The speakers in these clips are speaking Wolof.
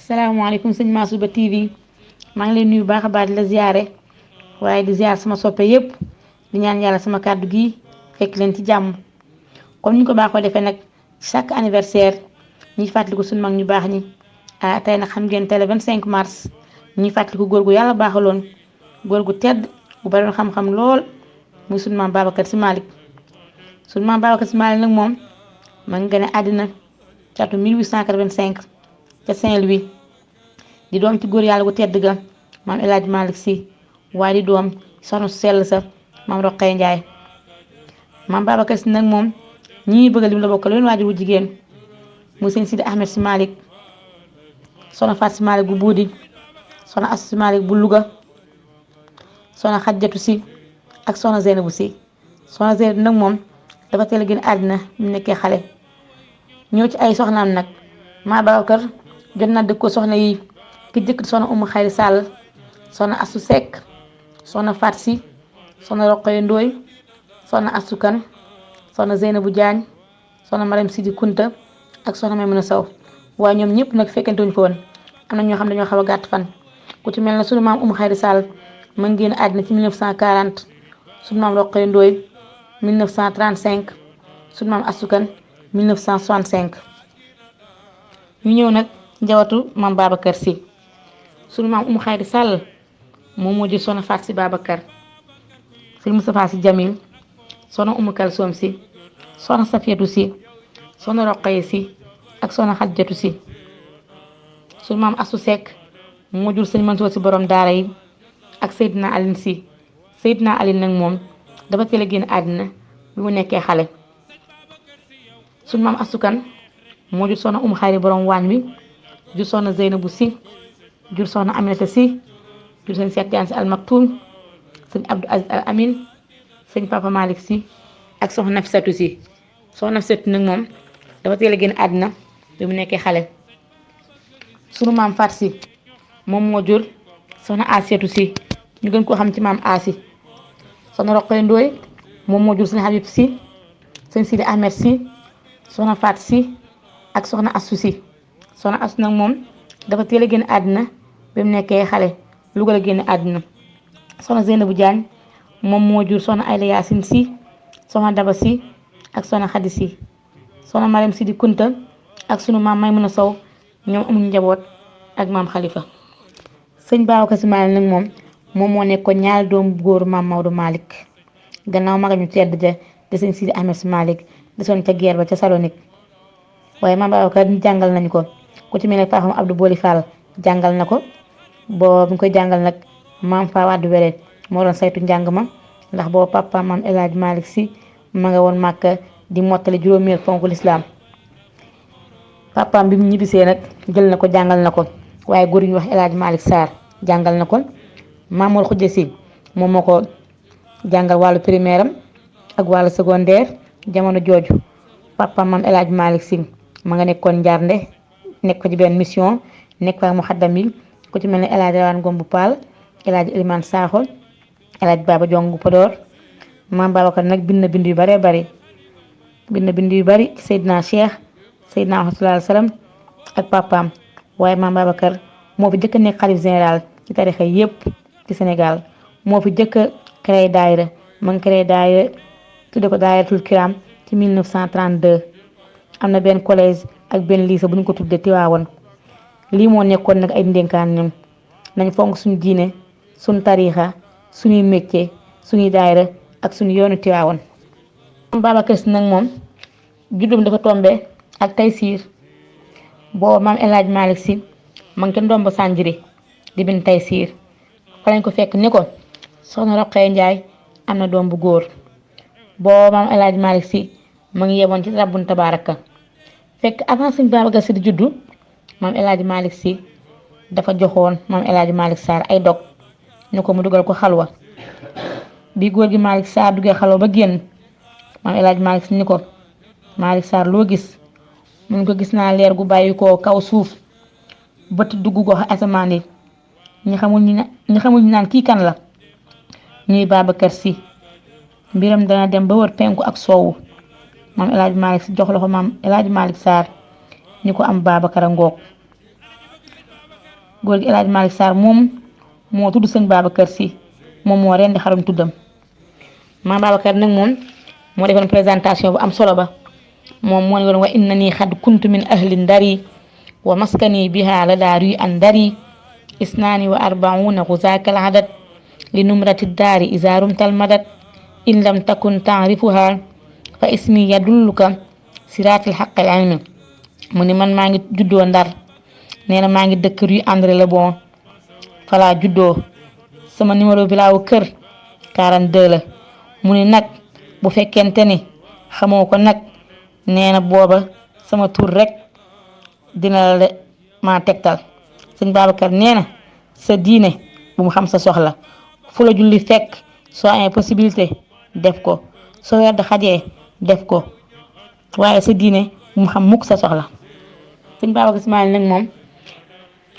salaamaaleykum sëñ Massouba TV maa ngi leen nuyu baax a baax di la ziare waaye di ziar sama soppe yépp di ñaan yàlla sama kàddu gi fekk leen ci jàmm comme ni ko baaxoo defee nag chaque anniversaire ñuy fàttaliku suñu mag ñu baax ñi tey nag xam ngeen tey le 25 mars ñuy fàttaliku góor gu yàlla baaxaloon góor gu tedd bu baroon xam-xam lool muy suñu maam Babacar Sy Malick suñu maam Babacar Sy Malick nag moom ma ngi gën a àddina ci atum 1885 ca Saint-Louis di doom ci góor yàlla gu tedd ga maam El Hadj Malick Sy waaye di doom soxna su sell sa maam Roqaya Njaay maam Babacar Sy nag moom ñi bëgg lim la bokkal leen waajur wu jigéen muy sëñ Sidi Ahmed Sy Malick soxna Faat Sy Malick bu Buudi soxna Asu Sy Malick bu Louga soxna Xajjatu Sy ak soxna Zeynabu Sy soxna Zeynabu nag moom dafa teel a génn àddina mu nekkee xale ñëw ci ay soxnaam nag maam Babacar jot na dëkk ko soxna yi ki jëkk soxna Umu Xayri Sall soxna Asu Sekk soxna Faat Sy soxna Roqaya Ndooy soxna Asu Kan soxna Zeynabu Jaañ soxna Maram Sidi Kunta ak soxna Maymuna Sow waaye ñoom ñëpp nag fekkente wuñ ko woon am na ñoo xam ne dañoo xaw a gàtt fan ku ci mel ne sunu maam Umu Xayri Sall ma ngi génn àddina ci 1940 sunu maam Roqaya Ndooy 1935 sunu maam Asu Kan 1965 ñu ñëw nag njabootu maam Babacar Sy sunu maam Umu Xayri Sall moom moo jël soxna Faat Sy Babacar sëñ Moustapha Sy Jamil soxna Umu Kalsoom Sy soxna Safiyatu Sy soxna Roqaya Sy ak soxna Xajjatu Sy sunu maam Asu Sekk moo jur sëñ Mansoor Sy borom daara yi ak Seydina Alin Sy Seydina Alin nag moom dafa teel a génn àddina bi mu nekkee xale sunu maam Asu Kan moo jur soxna Umu Xayri borom waañ wi jur soxna Zeynabu Sy jur soxna Aminata Sy jur sëñ Seex Tijaan Sy Al Maktoum sëñ Abdou Aziz Al Amin sëñ Papa Malick Sy ak soxna Nafisatu Sy soxna Nafisatu nag moom dafa teel a génn àddina bi mu nekkee xale sunu maam Faat Sy moom moo jur soxna Asiyatu Sy ñu gën koo xam ci maam Asi soxna Roqaya Ndooy moom moo jur sëñ Habib Sy sëñ Sidi Ahmed Sy soxna Faat Sy ak soxna Asu Sy soxna Asu nag moom dafa teel a génn àddina bi mu nekkee xale Louga la génn àddina soxna Zeynabu Jaañ moom moo jur soxna Ayda Yaasin Sy soxna Daba Sy ak soxna Xadi Sy soxna Maram Sidi Kunta ak sunu maam Maymuna Sow ñoom amuñu njaboot ak maam Xalifa sëñ Babacar Sy Malick nag moom moo nekkoon ñaari doom góoru maam Maodo Malick gannaaw magam ñu tedd ja de sëñ Sidi Ahmed Sy Malick desoon ca guerre ba ca Salonique waaye maam Babacar jàngal nañu ko ku ci mel ne Paaxam Abdou Boli Fall jàngal na ko boo bu ñu koy jàngal nag maam Fa Wade Wele moo doon saytu njàng ma ndax boo papa maam El Hadj Malick Sy ma nga woon Màkka di mottali juróomeer ponku lislaam papaam bi mu ñibbisee nag jël na ko jàngal na ko waaye góor ñu wax El Hadj Malick Sarr jàngal na ko Mamour Khoudia Sy moom moo ko jàngal wàllu primaire am ak wàllu secondaire jamono jooju papaam maam El Hadj Malick Sy ma nga nekkoon Njaarnde nekk ko ci benn mission nekk fa mu xaddam yi ku ci mel ne El Hadj Rawaan Ngom bu Paal El Hadj Elimane Sakho El Hadj Baba Jong bu Podor maam Babacar nag bind na bind yu baree bari bind na bind yu bari ci Seydina Cheikh Seydina Muhammad sallallahu alayhi wasallam ak papaam waaye maam Babacar moo fi jëkk a nekk xalif général ci tarixa yépp ci Sénégal moo fi jëkk a créé daayira ma ngi créé daayira tudde ko daayiratul kiram ci 1932 am na benn collège ak benn lycée bu ñu ko tuddee Tiwaawoon lii moo nekkoon nag ay ndénkaan ñun nañ fonk suñu diine suñu tarixa suñuy métier suñuy daayira ak suñu yoonu Tiwaawoon maam Babacar Sy nag moom juddum dafa tombe ak Taysiir booba maam El Hadj Malick Sy ma ngi ca ndomba Sanjiri di bind Taysiir fa lañ ko fekk ni ko soxna Roqaya Njaay am na doom bu góor booba maam El Hadj Malick Sy ma ngi yemoon ci rabbun tabaaraka fekk avant sëñ Babacar Sy di juddu maam El Hadj Malick Sy dafa joxoon maam El Hadj Malick Sarr ay dog ni ko mu dugal ko xalwa bi góor gi Malick Sarr duggee xalwa ba génn maam El Hadj Malick Sy ni ko Malick Sarr loo gis mun ko gis naa leer gu bàyyi ko kaw suuf bët dugg gox asamaan yi ñi xamul ñi naan kii kan la ñuy Babacar Sy mbiram dana dem ba wër penku ak soowu maam El Hadj Malick Sy jox loxo maam El Hadj Malick Sarr ni ko am Babacar a ngoog góor gi El Hadj Malick Sarr moom moo tudd sëñ Babacar Sy moom moo rendi xarum tuddam maam Babacar nag moom moo defoon présentation bu am solo ba moom moo ne woon wa inna nii xad kuntu min ahli ndari wa maskani biha la daaruy an dari isnaani wa arbauna xuzaakal adad li numrati daari isa rumtal madad in lam takun taarifuha fa ismi yadulluka siraatil xaqal ilmi mu ni man maa ngi juddoo ndar nee na maa ngi dëkk rue André Le Bon falaa juddoo sama numéro bi laawu kër 42 la mu ni nag bu fekkente ni xamoo ko nag nee na booba sama tur rek dina la maa tegtal sëñ Babacar nee na sa diine bu mu xam sa soxla fu la julli fekk soo amee possibilité def ko soo werd xajee def ko waaye sa diine bu mu xam mukk sa soxla sëñ Babacar Sy Malick nag moom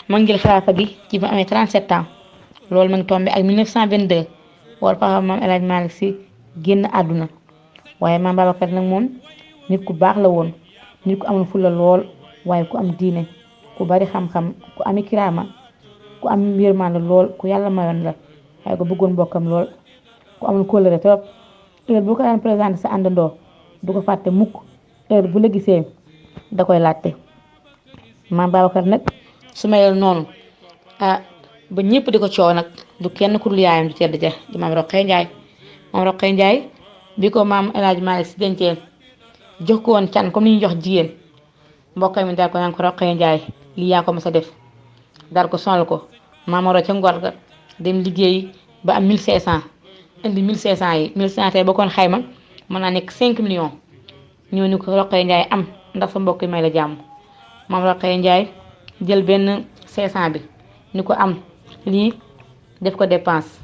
ma ngi jël xilaafa gi ci bi amee 37 ans loolu ma ngi tombé ak 1922 wala papa maam El Hadj Malick Sy génn àdduna waaye maam Babacar nag moom nit ku baax la woon nit ku amul fulla lool waaye ku am diine ku bari xam-xam ku ami kiraama ku am yërmande lool ku yàlla mayoon la waaye ko bëggoon bokkam lool ku amul kóllëre trop heure bu ko daan présenté sa àndandoo du ko fàtte mukk heure bu la gisee da koy laajte maam Babacar nag su mayel noonu ba ñëpp di ko coow nag du kenn ku dul yaayam du tedd ja di maam Roqee Njaay maam Roqee Njaay bi ko maam El Hadj Malick Sy dencee jox ko woon can comme ni ñu jox jigéen mbokkam mi daal ko naan ko Roqee Njaay lii yaa ko mas a def daal ko sonal ko maamaro ca ngor ga dem liggéey ba am 1500 indi 1500 yi 1500 tey boo koon xayma mën naa nekk 5 millions ñëw ni ko Roqee Njaay am ndax sa mbokk yi may la jàmm maam Roqee Njaay jël benn 500 bi ni ko am lii def ko dépense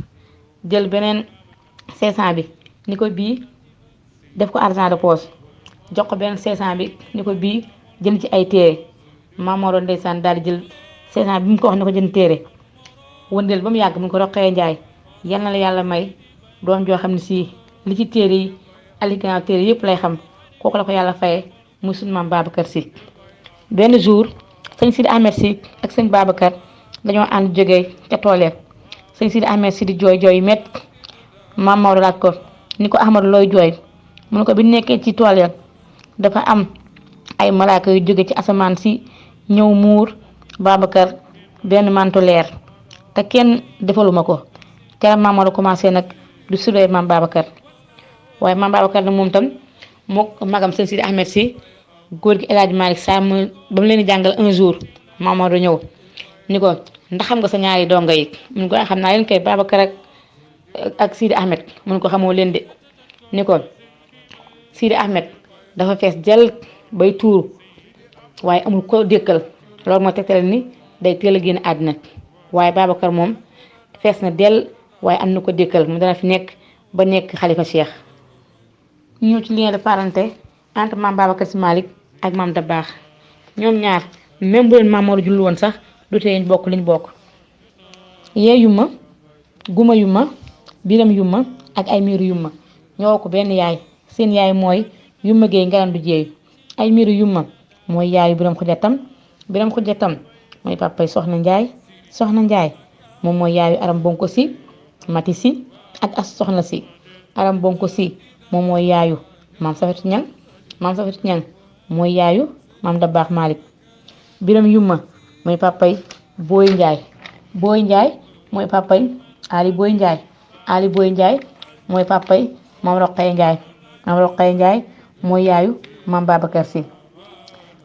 jël beneen 500 bi ni ko bii def ko argent de poche jox ko beneen 500 bi ni ko bii jënd ci ay téere maam Moro ndeysaan daal di jël 500 bi mu ko wax ni ko jënd téere wëndeel ba mu yàgg mu ko Roqee Njaay yal na la yàlla may doom joo xam ne si li ci téere yi aliganaaw téere yëpp lay xam kooku la ko yàlla faye muy suñu maam Babacar Sy benn jour sëñ Sidi Ahmed Sy ak sëñ Babacar dañoo ànd jógee ca tool ya sëñ Sidi Ahmed Sy di jooy jooy met maam Maodo laaj ko ni ko Ahmadu looy jooy mu ne ko bi nekkee ci tool ya dafa am ay malaaka yu jóge ci asamaan si ñëw muur Babacar benn manto leer te kenn defaluma ko ca maam Maodo commencé nag du surveiller maam Babacar waaye maam Babacar nag moom tam moo magam sëñ Sidi Ahmed Sy góor gi El Hadj Malick Sarr ba mu leen di jàngal un jour maam Maodo ñëw ni ko ndax xam nga sa ñaari donga yi mun ko xam naa leen kay Babacar ak Sidi Ahmed mun ko xamoo leen de ni ko Sidi Ahmed dafa fees jël bay tuuru waaye amul ko dékkal loolu moo tegtale ni day teel a génn àddina waaye Babacar moom fees na dell waaye am na ko dékkal mu dana fi nekk ba nekk xalifa Cheikh. ñu ñëw ci lien de parenté entre maam Babacar Sy Malick ak maam Dabakh ñoom ñaar même bu leen maam Mor jullu woon sax du tee ñu bokk liñ bokk yee yumma guma yumma biram yumma ak ay miiru yumma ñoo ko benn yaay seen yaay mooy yumma géey ngaram du jeey ay miiru yumma mooy yaayu biram xujjatam mooy papay soxna njaay moom mooy yaayu aram bonko si mati si ak as soxna si aram bonko si moom mooy yaayu maam safetu ñang mooy yaayu maam Dabakh Malick biram yumma mooy papay booy njaay mooy papay ali booy njaay mooy papay maam Roqee Njaay mooy yaayu maam Babacar Sy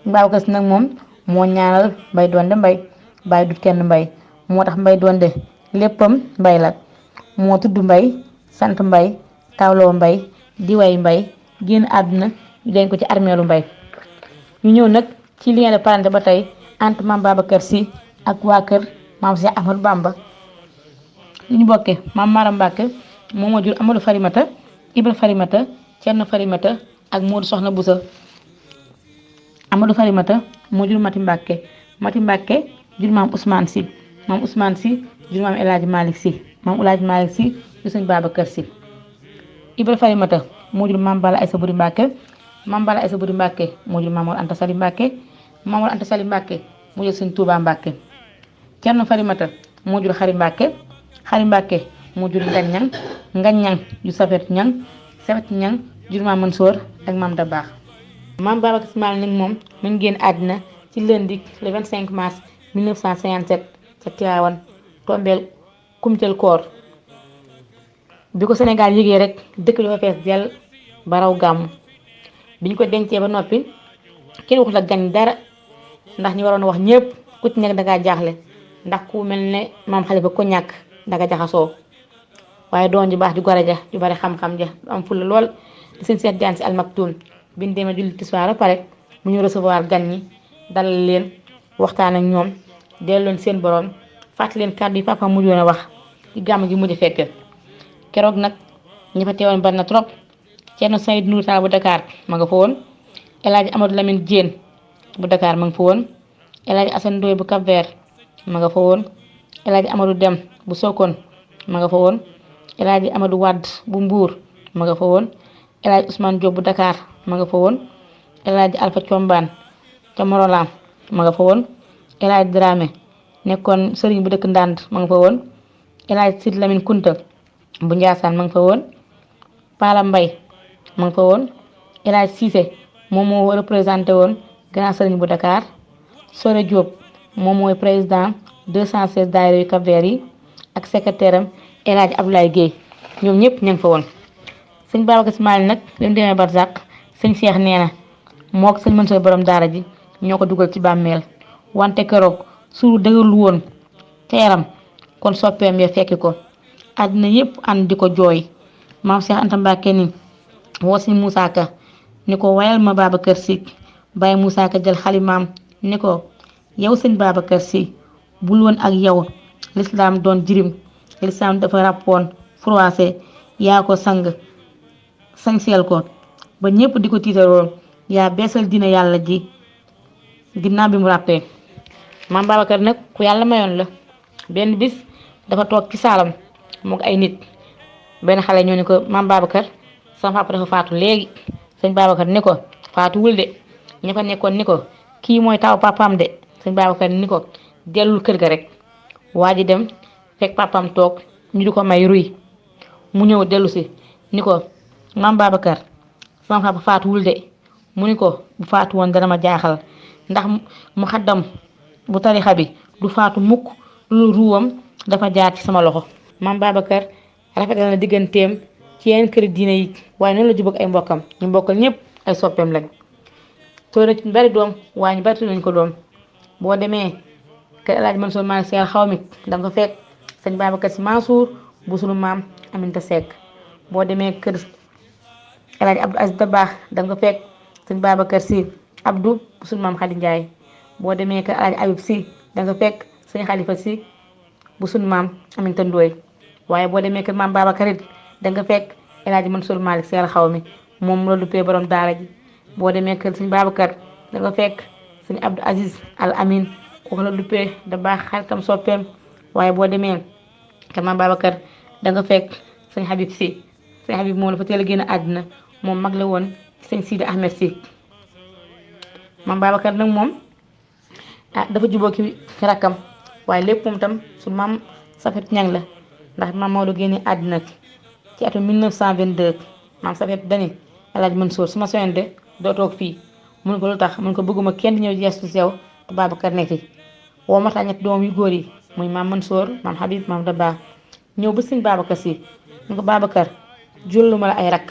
nag moom moo ñaanal mbay donde mbay bàyyi dut kenn mbay moo tax mbay donde léppam mbay la moo tudd mbay sant mbay tawloo mbay diway mbay génn àdduna ñu dañ ko ci armeelu mbay ñu ñëw nag ci lien de parenté ba tey entre maam Babacar Sy ak waa kër maam Cheikh Ahmadou Bamba li ñu bokkee maam Maram Mbàkke moom moo jur Amadou Farimata Ibra Farimata Cerno Farimata ak Moodu Soxna Busa Amadou Farimata moo jur Mati Mbàkke jur maam Ousmane Sy jur maam El Hadj Malick Sy maam El Hadj Malick Sy jur sëñ Babacar Sy Ibra Farimata moo jur maam Balla Aysa Buri Mbàkke moo jur maam Mor Anta Sali Mbàkke moo jur sëñ Touba Mbàkke Cerno Farimata moo jur Xari Mbàkke, Xari Mbàkke moo jur Ngañ Ñang ju Safet Ñang jur maam Mansoor ak maam Dabaax. maam Babacar Sy Malick nag moom mu ngi génn àddina ci lundi le 25 mars 1957 ca Tiwaawan tombeel kumteel koor bi ko Sénégal yëgee rek dëkk dafa fees dell ba raw gàmmu bi ñu ko dencee ba noppi kenn waxut ak gan dara ndax ñi waroon wax ñëpp ku ci nekk dangaa jaaxle ndax ku mel ne maam Xalifa ko ñàkk danga jaxasoo waaye doon ju baax ju gore ja ju bari xam-xam ja am fulla lool di seen Seex Jaan Si Al Maktuum bi ñu demee julli tisbaar ba pare mu ñu recevoir gan ñi dalal leen waxtaan ak ñoom delloon seen borom fàttali leen kàddu yi papa mujjoon a wax ci gàmm gi mujj fekk keroog nag ñi fa teewoon bari na trop. Ceerno Saïd Nourou Tall bu Dakar ma nga fa woon, El Hadj Amadou Lamine Diène bu Dakar ma nga fa woon, El Hadj Assane Ndoye bu Cap-Vert ma nga fa woon, El Hadj Amadou Dem bu Sokone ma nga fa woon, El Hadj Amadou Wade bu Mbour ma nga fa woon, El Hadj Ousmane Diop bu Dakar ma nga fa woon, El Hadj Alpha Thiombane ca Morolan ma nga fa woon, El Hadj Dramé nekkoon sëriñ bu dëkk Ndande ma nga fa woon, El Hadj Sid Lamine Kunta bu Ndiassane ma nga fa woon, Pala Mbay ma nga fa woon, El Hadj Cissé moom moo représenté woon grand sëriñ bu Dakar, Sore Diop moom mooy président 216 daayira yu Cap-Vert yi ak secrétaire am El Hadj Abdoulaye Guèye ñoom ñëpp ña nga fa woon. sëñ Babacar Sy Malick nag li mu demee barzak sëñ Cheikh nee na moo ko sëñ Mansour borom daara ji ñoo ko dugal ci bàmmeel wante keroog suuru dëgërlu woon te yaram kon soppeem ya fekki ko àddina yëpp ànd di ko jooy. maam Cheikh Anta Mbacke ni woo sëñ Moussa Ka ni ko wayal ma Babacar Sy. Baye Moussa Ka jël xalimaam ni ko yow sëñ Babacar Sy bul woon ak yow lislaam doon jirim, lislaam dafa ràppoon froissé yaa ko sañseel ko ba ñëpp di ko tiitaroon yaa beesal dina yàlla ji ginnaaw bi mu ràppee. maam Babacar nag ku yàlla mayoon la. benn bis dafa toog ci saalam moog ay nit, benn xale ñoo ni ko maam Babacar sama papa dafa faatu léegi. sëñ Babacar ni ko faatuwul de. ña fa nekkoon ni ko kii mooy taw papaam de. sëñ Babacar ni ko dellul kër ga rek. waa ji dem fekk papaam toog ñu di ko may ruy mu ñëw dellu si ni ko maam Babacar sama papa faatuwul de. mu ni ko bu faatu woon dana ma jaaxal ndax mu xaddam bu tarixa bi du faatu mukk lu ruwam dafa jaar ci sama loxo. maam Babacar rafetal na digganteem ci yeneen këri diine yi waaye noonu la jubóog ay mbokkam ñu mbokkal ñëpp ay soppeem lañ. tooy na ci bari doom waaye ñu bari tudd nañ ko doom. boo demee kër El Hadj Mansour Malick Sy Al Xawmi da nga ko fekk sëñ Babacar Sy Mansour bu sunu maam Aminta Seck. boo demee kër El Hadj Abdou Aziz Dabakh da nga ko fekk sëñ Babacar Sy Abdou bu sunu maam Khady Ndiaye. boo demee kër El Hadj Habib Sy da nga fekk sëñ Khalifa Sy bu sunu maam Aminta Ndoye. waaye boo demee kër maam Babacar it da nga fekk El Hadj Mansour Malick Sy Al Xawmi moom la duppee borom daara ji. boo demee kër sëñ Babacar da nga fekk sëñ Abdou Aziz Al Amin kooku la duppee Dabakh xaritam soppeem. waaye boo demee kër maam Babacar da nga fekk sëñ Habib Sy. sëñ Habib moom dafa teel a génn àddina moom mag la woon sëñ Sidi Ahmed Sy. maam Babacar nag moom dafa jubóo ki rakkam waaye lépp moom tam su maam Safet Ñang la ndax maam Maodo génne àddina ci atum 1922 maam Safet dani El Hadj Mansour su ma soyoon de doo toog fii. mun ko lu tax mun ko bëgguma kenn ñëw gestu si yow te Babacar nekk ci. woo ma tax ñetti doom yu góor yi muy maam Mansour maam Habib maam Dabakh ñëw ba sëñ Babacar Sy mun ko Babacar juralu ma la ay rakk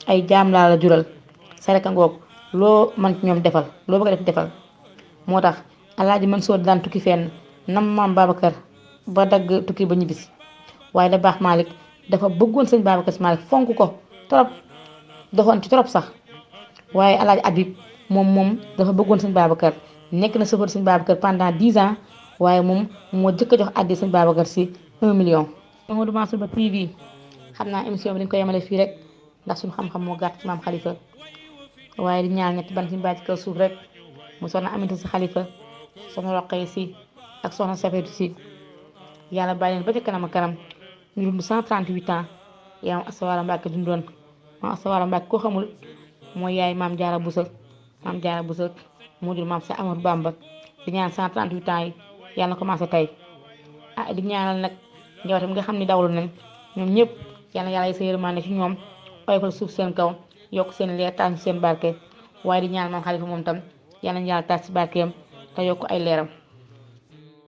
ay jaam laa la jural sa rek a ngoog loo man ci ñoom defal loo bëgg a def defal. moo tax El Hadj Mansour daan tukki fenn nam maam Babacar ba dagg tukki ba ñibbisi waaye Dabakh Malick dafa bëggoon sëñ Babacar Sy Malick fonk ko trop doxoon ci trop sax. waaye El Hadj Habib moom dafa bëggoon sëñ Babacar nekk na chauffeur sëñ Babacar pendant 10 ans waaye moom moo jëkk a jox addi sëñ Babacar Sy 1 million. Mouhamadou Mansour Ba TV xam naa émission bi dañ ko yemale fii rek ndax suñu xam-xam moo gàtt ci maam Khalifa waaye di ñaar ñetti ban ci bàyyi ci kaw suuf rek mu soxna Aminata Sy Khalifa soxna Roqaya Sy ak soxna Safetou Sy yàlla bàyyi leen ba ca kanam ak kanam ñu dund 138 ans yaa am Asawara Mbacke dundoon maam Asawara Mbacke koo xamul mooy yaay maam Jaara Buso moo jur maam sa Amadou Bamba di ñaan 138 ans yi yàlla na commencé tey di ñaanal nag njabootam nga xam ne dawlu nañ ñoom ñëpp yal na yàlla sa yërmande ci ñoom oyofal suuf seen kaw yokk seen leer taas seen barke waaye di ñaan moom xalifa moom tam yal na yàlla taas ci barkeem te yokk ay leeram